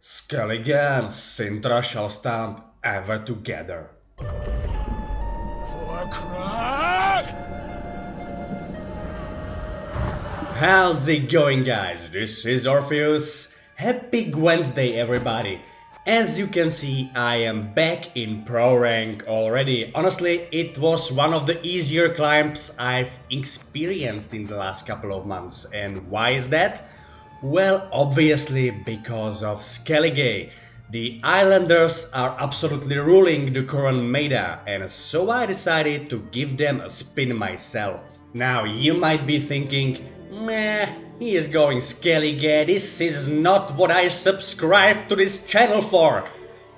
Skellige and Sintra shall stand ever together. For crack! How's it going, guys? This is 0rfeus's. Happy Wednesday, everybody! As you can see, I am back in pro rank already. Honestly, it was one of the easier climbs I've experienced in the last couple of months. And why is that? Well, obviously because of Skellige. The Islanders are absolutely ruling the current meta, and so I decided to give them a spin myself. Now you might be thinking, meh, he is going Skellige, this is not what I subscribed to this channel for.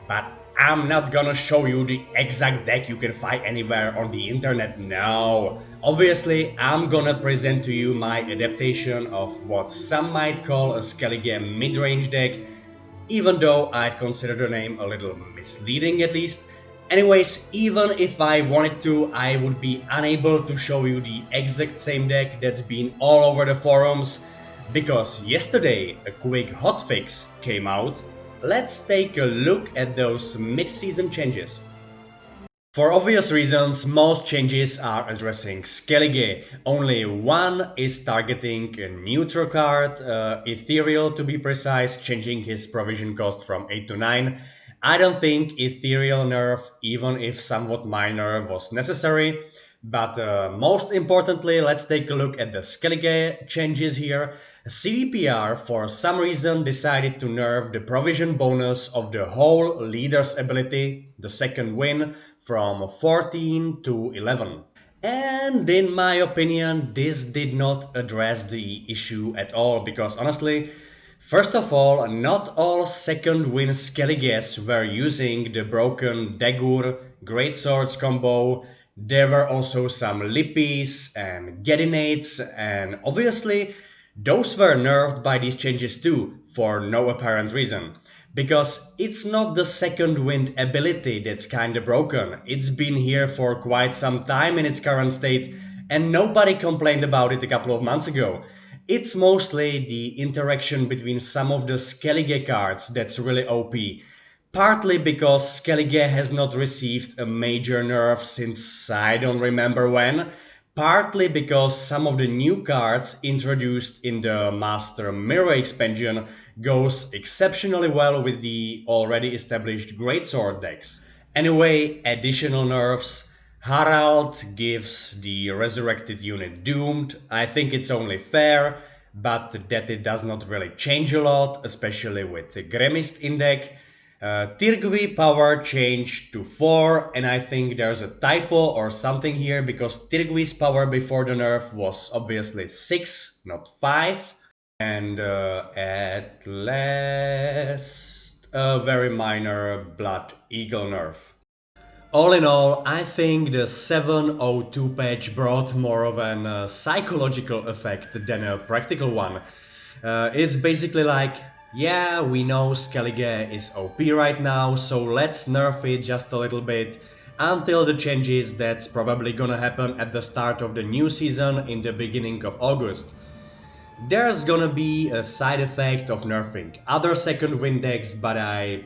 But I'm not gonna show you the exact deck you can find anywhere on the internet, no. Obviously, I'm gonna present to you my adaptation of what some might call a Skellige mid-range deck, even though I'd consider the name a little misleading at least. Anyways, even if I wanted to, I would be unable to show you the exact same deck that's been all over the forums, because yesterday a quick hotfix came out. Let's take a look at those mid-season changes. For obvious reasons, most changes are addressing Skellige. Only one is targeting a neutral card, Ethereal to be precise, changing his provision cost from 8 to 9. I don't think Ethereal nerf, even if somewhat minor, was necessary. But most importantly, let's take a look at the Skellige changes here. CDPR for some reason decided to nerf the provision bonus of the whole leader's ability, the second win, from 14 to 11. And in my opinion, this did not address the issue at all, because honestly, first of all, not all second win Skelliges were using the broken Dagur Greatswords combo. There were also some Lippies and Gedinates, and obviously those were nerfed by these changes too, for no apparent reason. Because it's not the second wind ability that's kinda broken, it's been here for quite some time in its current state, and nobody complained about it a couple of months ago. It's mostly the interaction between some of the Skellige cards that's really OP. Partly because Skellige has not received a major nerf since I don't remember when. Partly because some of the new cards introduced in the Master Mirror expansion goes exceptionally well with the already established Greatsword decks. Anyway, additional nerfs. Harald gives the resurrected unit doomed. I think it's only fair, but that it does not really change a lot, especially with the Gremist in deck. Tirgwi power changed to 4, and I think there's a typo or something here, because Tirgwi's power before the nerf was obviously 6, not 5. And at last, a very minor Blood Eagle nerf. All in all, I think the 702 patch brought more of an psychological effect than a practical one. It's basically like, yeah, we know Skellige is OP right now, so let's nerf it just a little bit until the changes that's probably gonna happen at the start of the new season in the beginning of August. There's gonna be a side effect of nerfing other second win decks, but I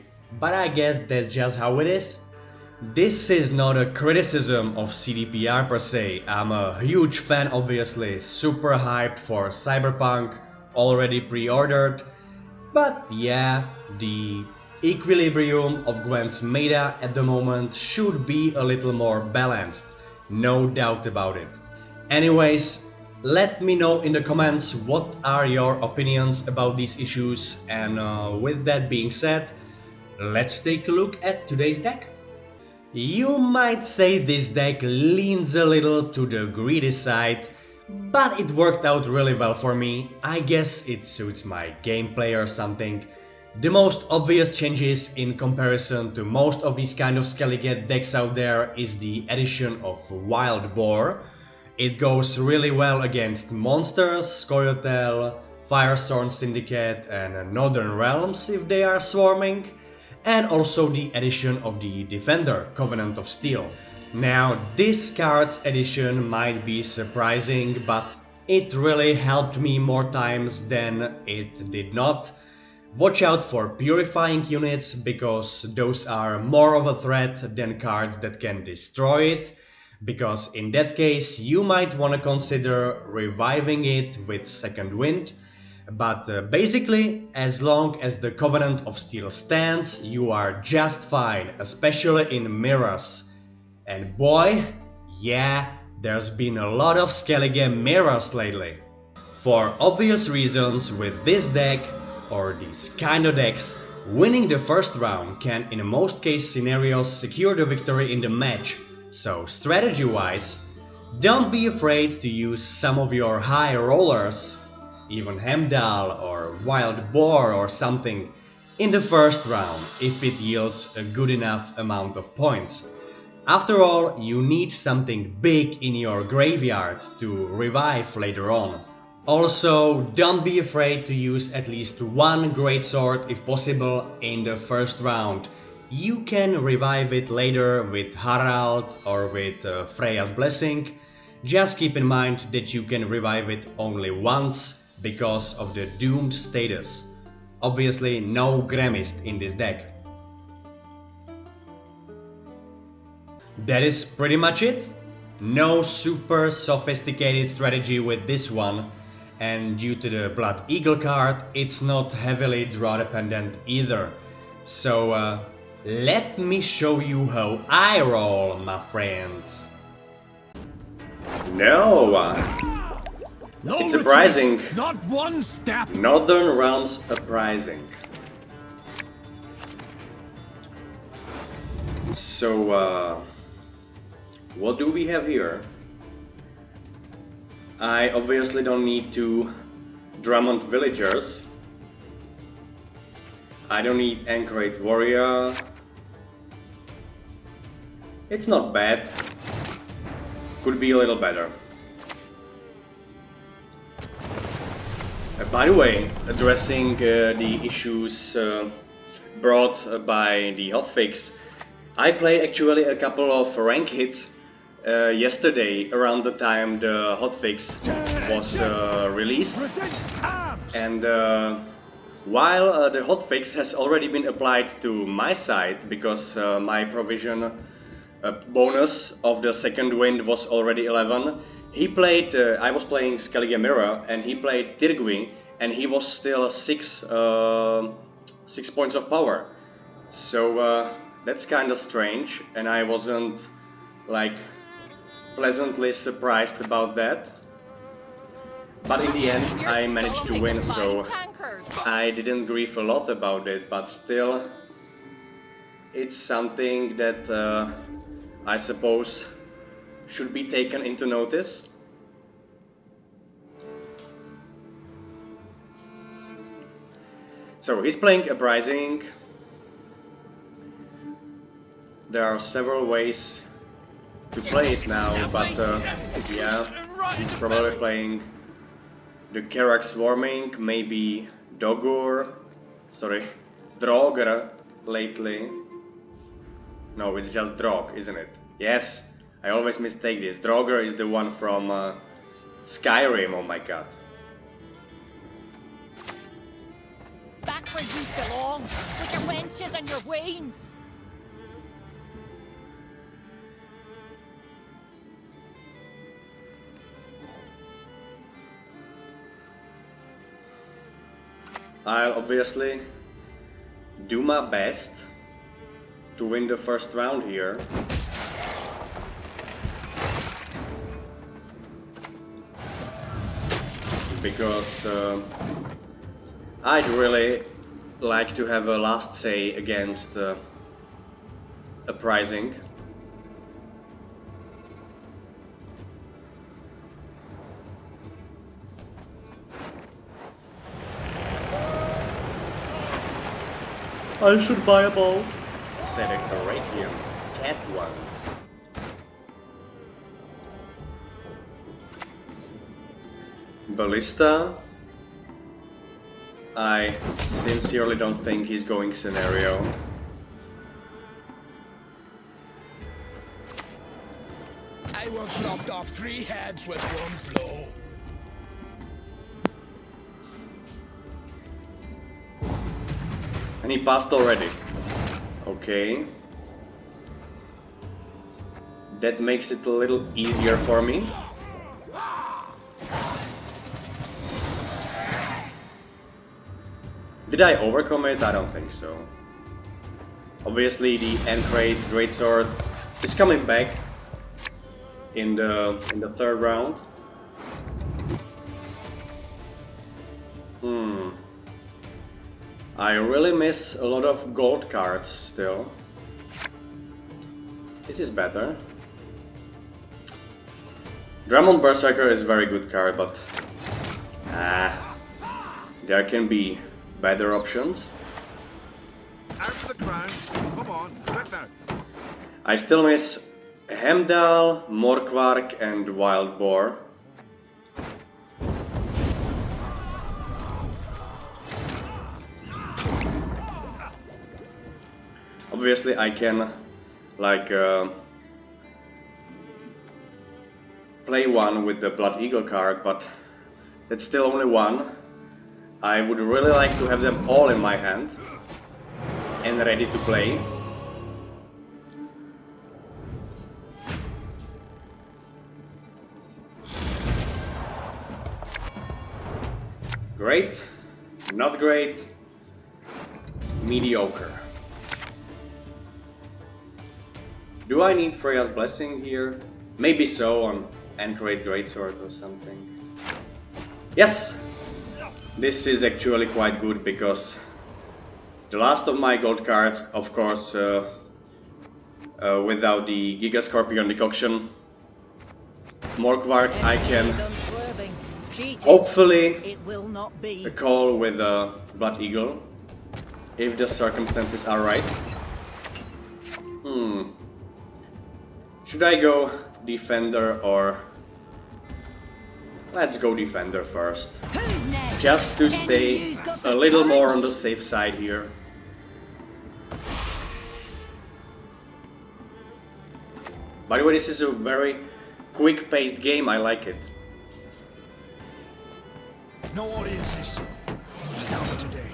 guess that's just how it is. This is not a criticism of CDPR per se. I'm a huge fan, obviously, super hyped for Cyberpunk, already pre-ordered. But yeah, the equilibrium of Gwent's meta at the moment should be a little more balanced, no doubt about it. Anyways, let me know in the comments what are your opinions about these issues, and with that being said, let's take a look at today's deck. You might say this deck leans a little to the greedy side, but it worked out really well for me. I guess it suits my gameplay or something. The most obvious changes in comparison to most of these kind of Skellige decks out there is the addition of Wild Boar. It goes really well against monsters, Scoia'tael, Firethorn Syndicate and Northern Realms if they are swarming, and also the addition of the Defender, Covenant of Steel. Now, this card's addition might be surprising, but it really helped me more times than it did not. Watch out for purifying units, because those are more of a threat than cards that can destroy it, because in that case you might want to consider reviving it with Second Wind. But basically, as long as the Covenant of Steel stands, you are just fine, especially in mirrors. And boy, yeah, there's been a lot of Skellige mirrors lately. For obvious reasons, with this deck, or these kind of decks, winning the first round can in most case scenarios secure the victory in the match. So strategy wise, don't be afraid to use some of your high rollers, even Hemdall or Wild Boar or something, in the first round if it yields a good enough amount of points. After all, you need something big in your graveyard to revive later on. Also, don't be afraid to use at least one greatsword if possible in the first round. You can revive it later with Harald or with Freya's Blessing. Just keep in mind that you can revive it only once because of the doomed status. Obviously no Gremist in this deck. That is pretty much it. No super sophisticated strategy with this one. And due to the Blood Eagle card, it's not heavily draw dependent either. So let me show you how I roll, my friends. No, it's surprising. Not one step. Northern Realms Uprising. So what do we have here? I obviously don't need to Drummond Villagers. I don't need Anchorite Warrior. It's not bad. Could be a little better. By the way, addressing the issues brought by the hotfix, I played actually a couple of rank hits yesterday around the time the hotfix was released, and while the hotfix has already been applied to my side because my provision bonus of the second wind was already 11, he played, I was playing Skellige Mirror and he played Tirgui and he was still 6 points of power. So that's kind of strange, and I wasn't like pleasantly surprised about that. But in the end I managed to win, so I didn't grieve a lot about it, but still it's something that I suppose should be taken into notice. So he's playing Uprising. There are several ways to play it now, but yeah, he's probably playing the Karak Swarming, maybe Draugr lately. No, it's just Draug, isn't it? Yes, I always mistake this. Draugr is the one from Skyrim, oh my god. Back where you belong, with your wenches and your wains. I'll obviously do my best to win the first round here. Because I'd really like to have a last say against Uprising. I should buy a boat, said a Carakian cat once. Ballista? I sincerely don't think he's going scenario. I once lopped off 3 heads with one blow. And he passed already. Okay. That makes it a little easier for me. Did I overcome it? I don't think so. Obviously the Ancrate Greatsword is coming back in the third round. I really miss a lot of gold cards still. This is better. Drummond Berserker is a very good card, but there can be better options. After the crown. Come on, quick now. I still miss Hemdall, Morkvark and Wild Boar. Obviously I can like play one with the Blood Eagle card, but that's still only one. I would really like to have them all in my hand and ready to play. Great, not great, mediocre. Do I need Freya's Blessing here? Maybe so on Ancrate Greatsword or something. Yes! This is actually quite good because the last of my gold cards, of course, without the Giga Scorpion decoction, Morkvark I can hopefully call with a Blood Eagle if the circumstances are right. Should I go Defender or... Let's go Defender first. Just to stay a little more on the safe side here. By the way, this is a very quick-paced game, I like it. No audiences. Not today.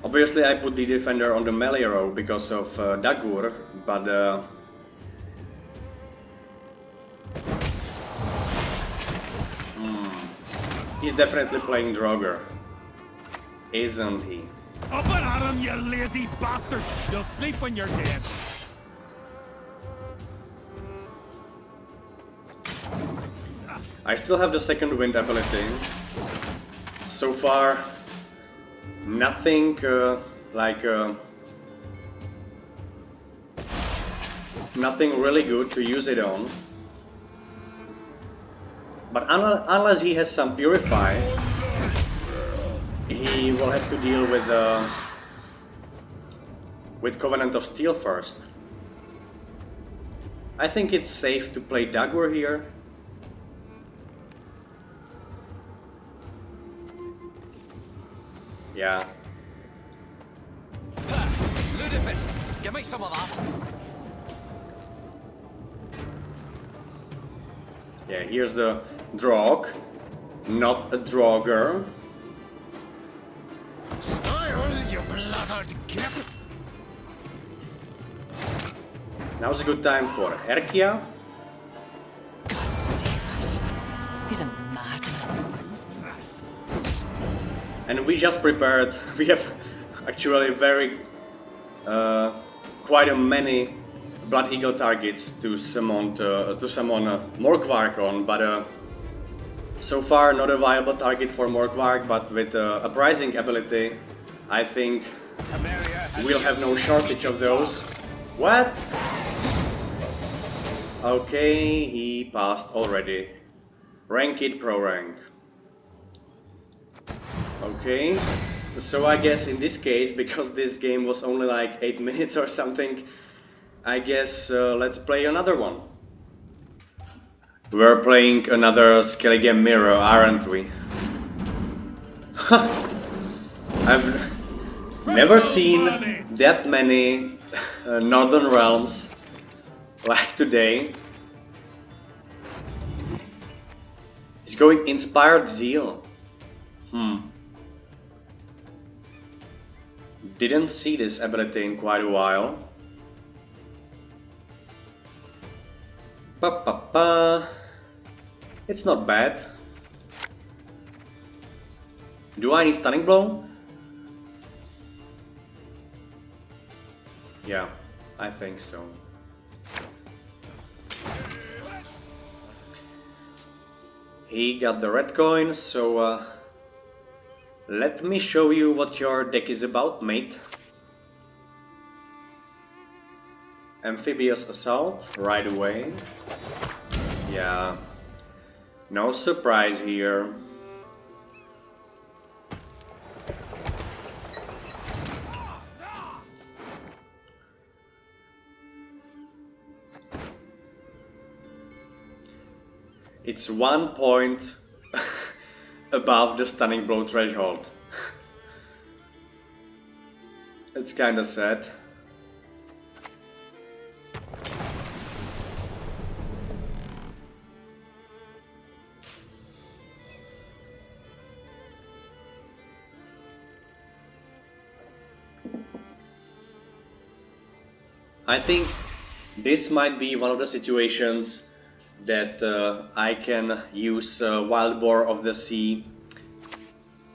Obviously I put the Defender on the melee row because of Dagur, but he's definitely playing Draugr, isn't he? Up and at him, you lazy bastard! You'll sleep when you're dead. I still have the second wind ability. So far, nothing nothing really good to use it on. But unless he has some Purify, he will have to deal with Covenant of Steel first. I think it's safe to play Dagur here. Yeah. 0rfeus's, give me some of that. Yeah, here's the Draug, not a Draugr. Style, you blooded gip. Now's a good time for Herkia. God save us. He's a madman. And we just prepared, we have actually very, quite a many Blood Eagle targets to summon Morkvark on, but so far not a viable target for Morkvark, but with a Uprising ability, I think we'll have no shortage of those. What? Okay, he passed already. Rank it pro rank. Okay, so I guess in this case, because this game was only like 8 minutes or something, I guess let's play another one. We're playing another Skellige mirror, aren't we? I've never seen that many Northern Realms like today. He's going Inspired Zeal. Didn't see this ability in quite a while. It's not bad. Do I need Stunning Blow? Yeah, I think so. He got the red coin, so let me show you what your deck is about, mate. Amphibious Assault, right away. Yeah, no surprise here. It's 1 point above the Stunning Blow threshold. It's kinda sad. I think this might be one of the situations that I can use Wild Boar of the Sea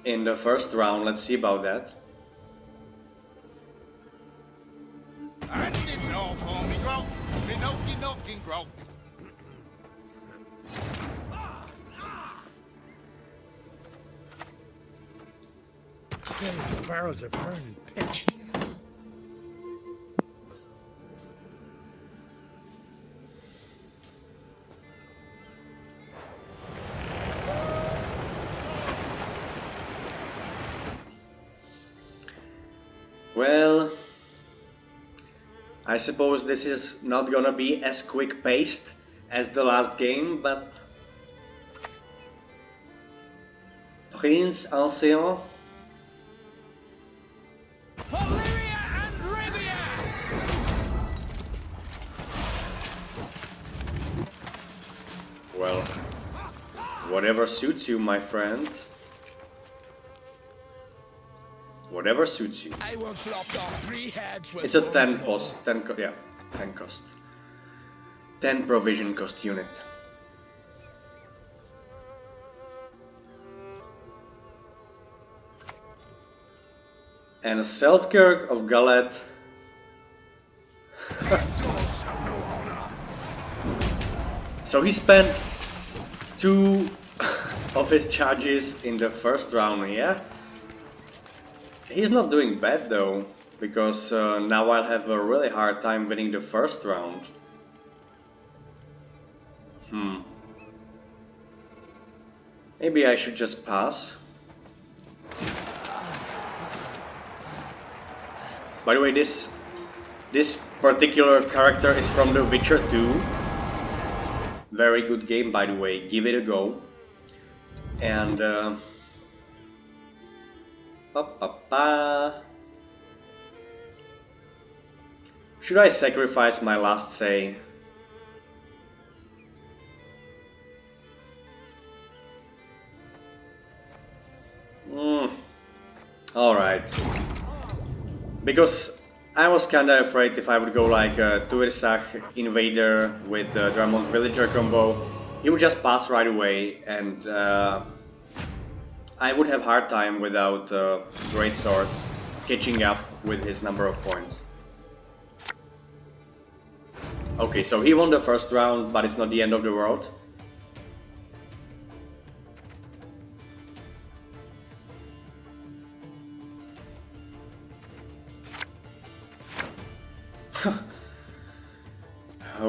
in the first round. Let's see about that. And it's all for me grog. Me knocking grog. The barrels are burning pitch. Well, I suppose this is not gonna be as quick paced as the last game, but Prince Ancien. Valyria and Rivia! Well, whatever suits you, my friend. Whatever suits you. I once lopped off 3 heads with It's a 10 cost, 10 cost. 10 provision cost unit. And a Seltkirk of Gallet. dogs have no honor. So he spent 2 of his charges in the first round, yeah? He's not doing bad though, because now I'll have a really hard time winning the first round. Maybe I should just pass. By the way, this particular character is from The Witcher 2. Very good game, by the way, give it a go. And should I sacrifice my last say? Alright. Because I was kinda afraid if I would go like a Tuirsach Invader with the Dramont Villager combo, he would just pass right away, and I would have hard time without Greatsword catching up with his number of points. Okay, so he won the first round, but it's not the end of the world.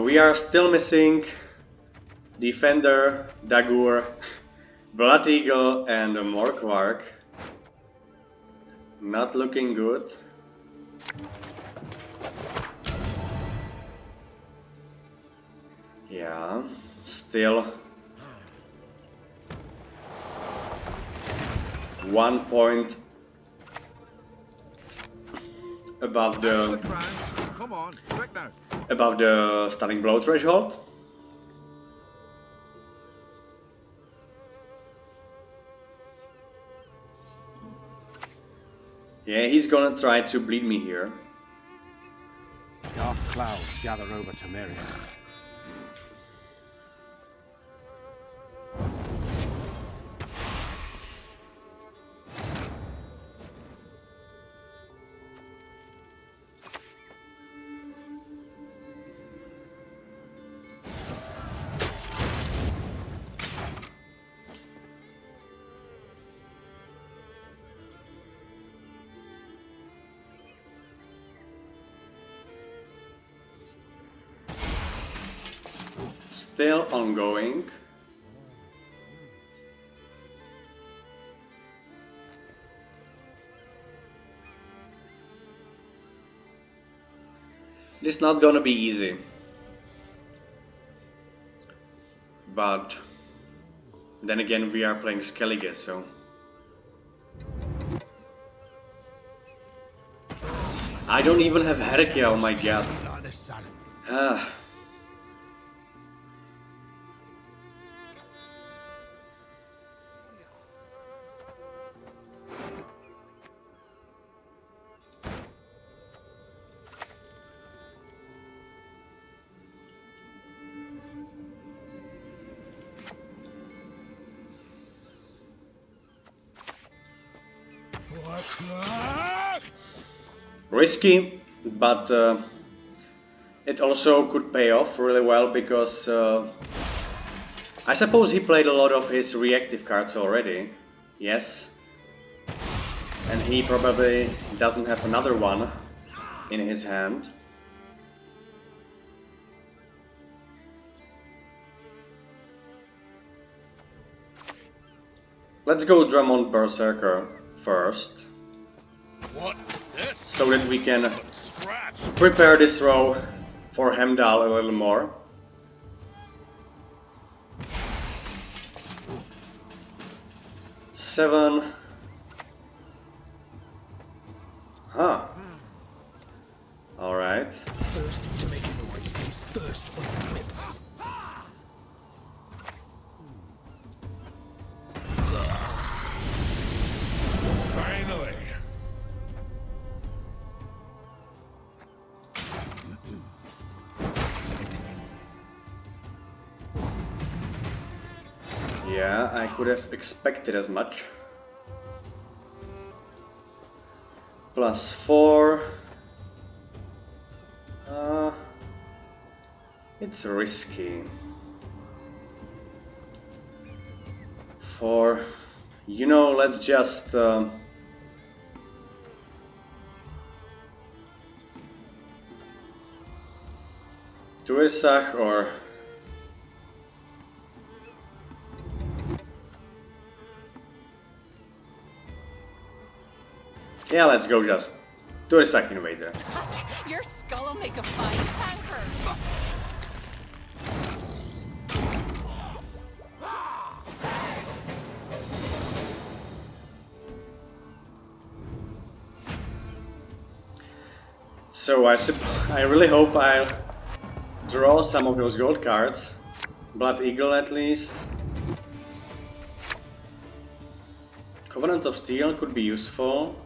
We are still missing Defender, Dagur, Blood Eagle and a Morkwark. Not looking good. Yeah, still 1 point above the Come on, quick now. above the Stunning Blow threshold. Yeah, he's gonna try to bleed me here. Dark clouds gather over Temeria. Still ongoing. It's not gonna be easy. But then again, we are playing Skellige, so I don't even have Herkia, oh my god. Ah. Risky, but it also could pay off really well because I suppose he played a lot of his reactive cards already. Yes. And he probably doesn't have another one in his hand. Let's go Drummond Berserker first. What? This? So that we can Scratch. prepare this row for Hemdall a little more. Seven. Huh. Alright. First to make a noise is first on the whip. Finally. Yeah, I could have expected as much. +4. It's risky. 4. You know, let's just Turisach or yeah, let's go just Turisach Invader. Your skull will make a fine tanker. So I really hope I'll draw some of those gold cards. Blood Eagle at least. Covenant of Steel could be useful.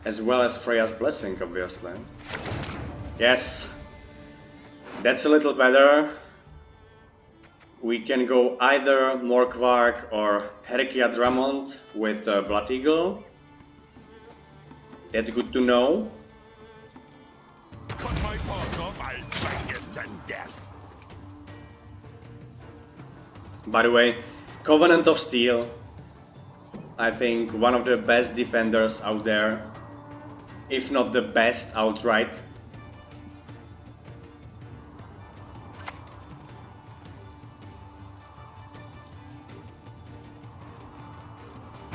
As well as Freya's Blessing, obviously. Yes, that's a little better. We can go either Morkvark or Herkia Drummond with Blood Eagle. That's good to know. Cut my paws off, I'll bite you to death. By the way, Covenant of Steel, I think one of the best defenders out there, if not the best outright.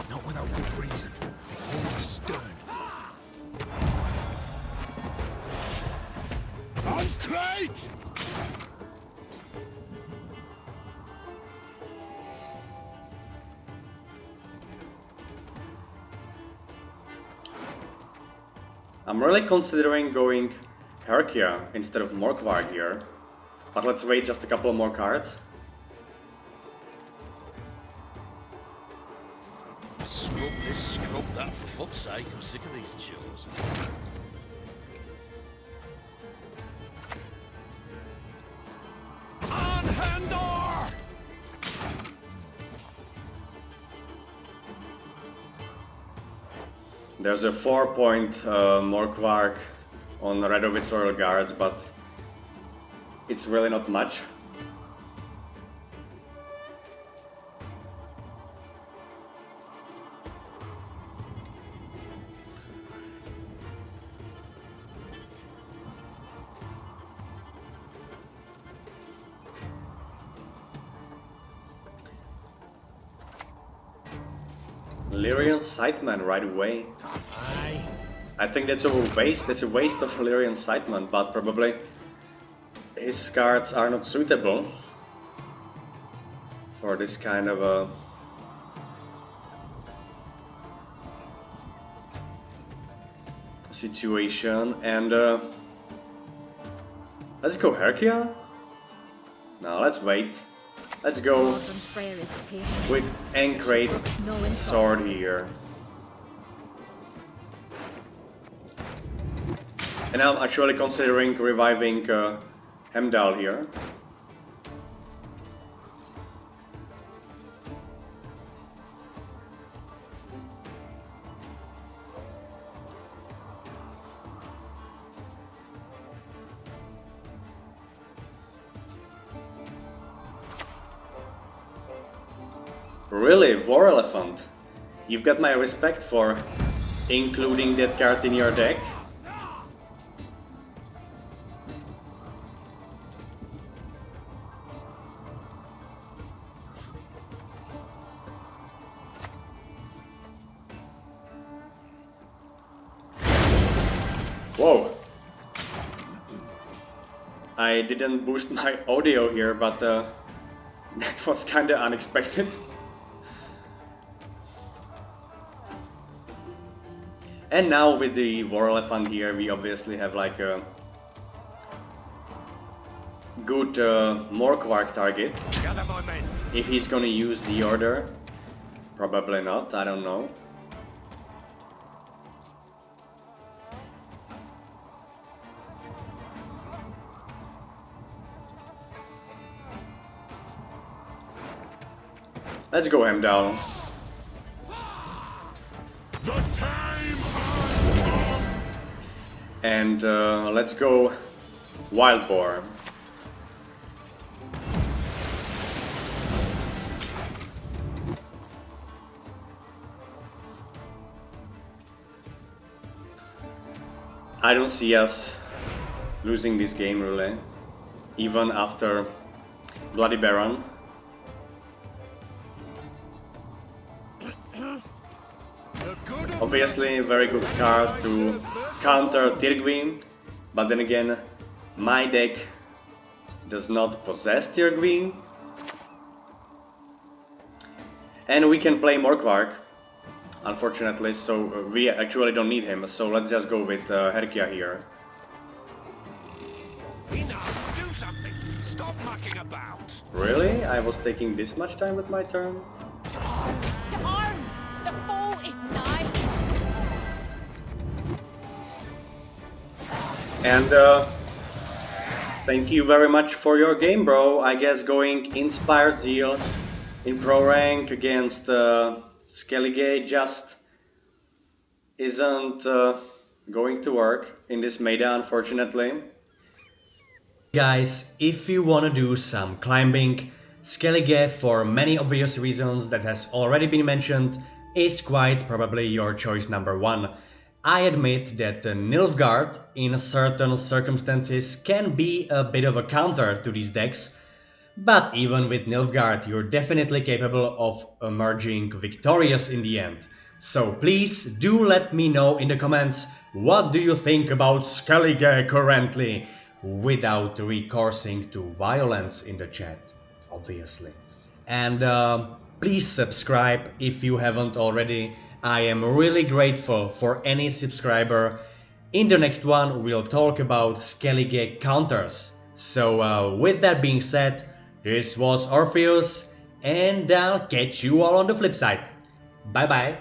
Not without good reason. They hold the stern. On crate! I'm really considering going Herkia instead of Morkvark here. But let's wait just a couple more cards. Scrub this, scrub that, for fuck's sake, I'm sick of these chores. On Handor! There's a 4-point Morkvark on Radovit's Royal Guards, but it's really not much. Lyrian Sightman right away. I think that's a waste. That's a waste of Lyrian Sightman, but probably his cards are not suitable for this kind of a situation. And let's go Herkia. No, let's wait. Let's go with Ancrate Sword here. And I'm actually considering reviving Hemdall here. Really, War Elephant? You've got my respect for including that card in your deck. Whoa! I didn't boost my audio here, but that was kinda unexpected. And now with the War Elephant here, we obviously have like a good Morkvark target. Gather my men. If he's gonna use the order, probably not, I don't know. Let's go Hemdall. The time And let's go Wild Boar. I don't see us losing this game really, even after Bloody Baron. Obviously a very good card to counter Tirgwin, but then again my deck does not possess Tirgwin. And we can play Morkvark, unfortunately, so we actually don't need him, so let's just go with Herkia here. Enough! Do something! Stop mucking about! Really? I was taking this much time with my turn? To arms! To arms! The foe is nigh! And thank you very much for your game, bro. I guess going Inspired Zeal in pro rank against Skellige just isn't going to work in this meta, unfortunately. Guys, if you wanna do some climbing, Skellige, for many obvious reasons that has already been mentioned, is quite probably your choice number one. I admit that Nilfgaard in certain circumstances can be a bit of a counter to these decks, but even with Nilfgaard you're definitely capable of emerging victorious in the end. So please do let me know in the comments what do you think about Skellige currently, without recoursing to violence in the chat, obviously. And please subscribe if you haven't already. I am really grateful for any subscriber. In the next one we'll talk about Skellige counters. So with that being said, this was Orpheus, and I'll catch you all on the flip side. Bye bye.